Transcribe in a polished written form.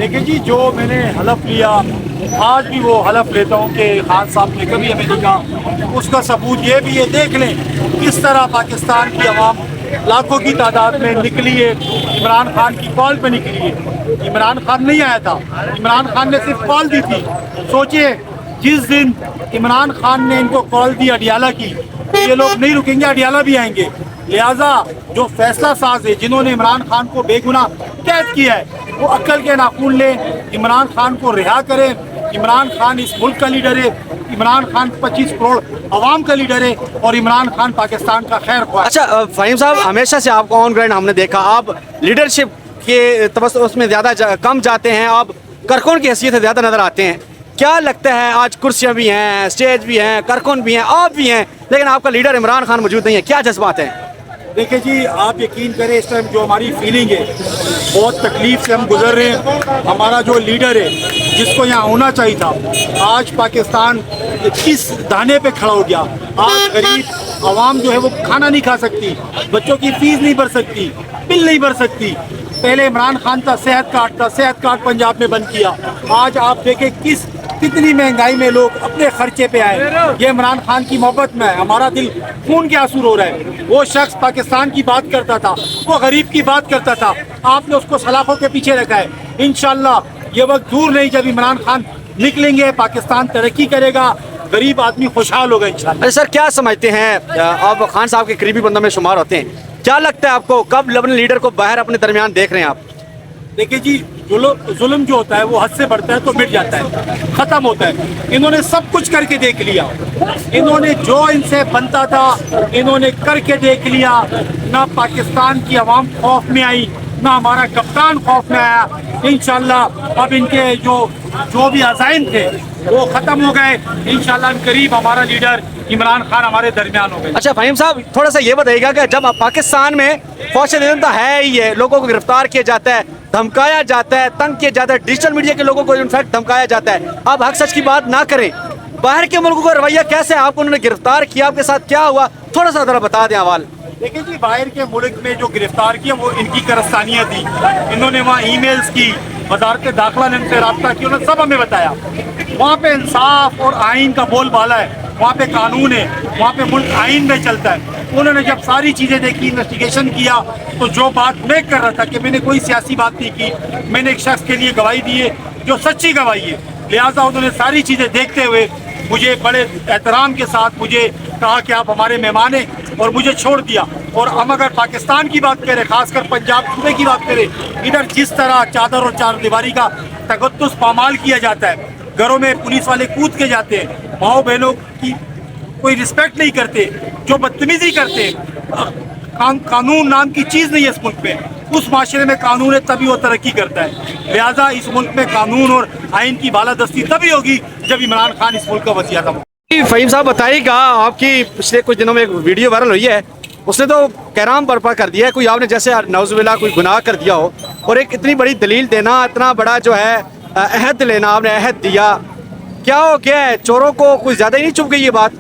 دیکھیں جی، جو میں نے حلف لیا آج بھی وہ حلف لیتا ہوں کہ خان صاحب نے کبھی ہمیں نہیں کہا. اس کا ثبوت یہ بھی ہے، دیکھ لیں کس طرح پاکستان کی عوام لاکھوں کی تعداد میں نکلی ہے. عمران خان کی کال پہ نکلی ہے. عمران خان نہیں آیا تھا، عمران خان نے صرف کال دی تھی. سوچئے جس دن عمران خان نے ان کو کال دی اڈیالہ کی، یہ لوگ نہیں رکیں گے، اڈیالہ بھی آئیں گے. لہٰذا جو فیصلہ ساز ہے، جنہوں نے عمران خان کو بے گناہ قید کیا ہے، وہ عقل کے ناخن لیں، عمران خان کو رہا کریں. عمران خان اس ملک کا لیڈر ہے، عمران خان 25 کروڑ عوام کا لیڈر ہے، اور عمران خان پاکستان کا خیر خواہ. اچھا فہیم صاحب، ہمیشہ سے آپ کو آن گرائنڈ ہم نے دیکھا، آپ لیڈرشپ کے اس میں زیادہ کم جاتے ہیں، آپ کارکن کی حیثیت سے زیادہ نظر آتے ہیں. کیا لگتا ہے آج کرسیاں بھی ہیں، اسٹیج بھی ہیں، کارکن بھی ہیں، آپ بھی ہیں، لیکن آپ کا لیڈر عمران خان موجود نہیں ہے، کیا جذبات ہیں؟ دیکھیں جی، آپ یقین کریں اس ٹائم جو ہماری فیلنگ ہے، بہت تکلیف سے ہم گزر رہے ہیں. ہمارا جو لیڈر ہے جس کو یہاں ہونا چاہیے تھا، آج پاکستان کس دانے پہ کھڑا ہو گیا. آج غریب عوام جو ہے وہ کھانا نہیں کھا سکتی، بچوں کی فیس نہیں بھر سکتی، بل نہیں بھر سکتی. پہلے عمران خان تھا، صحت کارڈ پنجاب میں بند کیا. آج آپ دیکھیں کتنی مہنگائی میں لوگ اپنے خرچے پہ آئے. یہ عمران خان کی محبت میں ہے. ہمارا دل خون کے آنسو رو رہا ہے. وہ شخص پاکستان کی بات کرتا تھا، وہ غریب کی بات کرتا تھا، آپ نے اس کو سلاخوں کے پیچھے رکھا ہے. انشاءاللہ یہ وقت دور نہیں جب عمران خان نکلیں گے، پاکستان ترقی کرے گا، غریب آدمی خوشحال ہوگا انشاءاللہ. اچھا سر، کیا سمجھتے ہیں، آپ خان صاحب کے قریبی بندوں میں شمار ہوتے ہیں، کیا لگتا ہے آپ کو کب اپنے لیڈر کو باہر اپنے درمیان دیکھ رہے ہیں آپ؟ دیکھیں جی، ظلم جو ہوتا ہے وہ حد سے بڑھتا ہے تو مٹ جاتا ہے، ختم ہوتا ہے. انہوں نے سب کچھ کر کے دیکھ لیا، انہوں نے جو ان سے بنتا تھا انہوں نے کر کے دیکھ لیا. نہ پاکستان کی عوام خوف میں آئی، نہ ہمارا کپتان خوف میں آیا. انشاءاللہ اب ان کے جو بھی عزائم تھے وہ ختم ہو گئے. انشاءاللہ قریب ہمارا لیڈر عمران خان ہمارے درمیان ہو گئے. اچھا فہیم صاحب، تھوڑا سا یہ بتائیے گا کہ جب پاکستان میں فوج تو ہے ہی ہے، لوگوں کو گرفتار کیا جاتا ہے، دھمکایا جاتا ہے، تنگ کیا جاتا ہے، ڈیجیٹل میڈیا کے لوگوں کو انفیکٹ دھمکایا جاتا ہے، آپ حق سچ کی بات نہ کریں. باہر کے ملکوں کا رویہ کیسے ہے؟ آپ کو انہوں نے گرفتار کیا، آپ کے ساتھ کیا ہوا، تھوڑا سا ذرا بتا دیں حوال. دیکھیں جی، باہر کے ملک میں جو گرفتار کیا وہ ان کی کارستانیاں تھی. انہوں نے وہاں ای میلز کی، وزارت داخلہ نے ان سے رابطہ کیا، انہوں نے سب ہمیں بتایا. وہاں پہ انصاف اور آئین کا بول بالا ہے، وہاں پہ قانون ہے، وہاں پہ ملک آئین میں چلتا ہے. انہوں نے جب ساری چیزیں دیکھی، انویسٹیگیشن کیا، تو جو بات میں کر رہا تھا کہ میں نے کوئی سیاسی بات نہیں کی، میں نے ایک شخص کے لیے گواہی دی ہے جو سچی گواہی ہے. لہٰذا انہوں نے ساری چیزیں دیکھتے ہوئے مجھے بڑے احترام کے ساتھ مجھے کہا کہ آپ ہمارے مہمان ہیں، اور مجھے چھوڑ دیا. اور ہم اگر پاکستان کی بات کریں، خاص کر پنجاب صوبے کی بات کریں، ادھر جس طرح چادر اور چار دیواری کا تقدس پامال کیا جاتا ہے، گھروں میں پولیس والے کود کے جاتے ہیں، ماؤں بہنوں کی کوئی رسپیکٹ نہیں کرتے، جو بدتمیزی کرتے ہیں. قانون نام کی چیز نہیں ہے اس ملک میں. اس معاشرے میں قانون ہے تبھی وہ ترقی کرتا ہے. لہٰذا اس ملک میں قانون اور آئین کی بالادستی تبھی ہوگی جب عمران خان اس ملک کا وزیر اعظم ہوگا. فہیم صاحب بتائیے گا، آپ کی پچھلے کچھ دنوں میں ایک ویڈیو وائرل ہوئی ہے، اس نے تو کہرام برپا کر دیا ہے، کوئی آپ نے جیسے نعوذ باللہ کوئی گناہ کر دیا ہو، اور ایک اتنی بڑی دلیل دینا، اتنا بڑا جو ہے عہد لینا، آپ نے عہد دیا، کیا ہو گیا ہے؟ چوروں کو کوئی زیادہ ہی نہیں چپ گئی یہ بات؟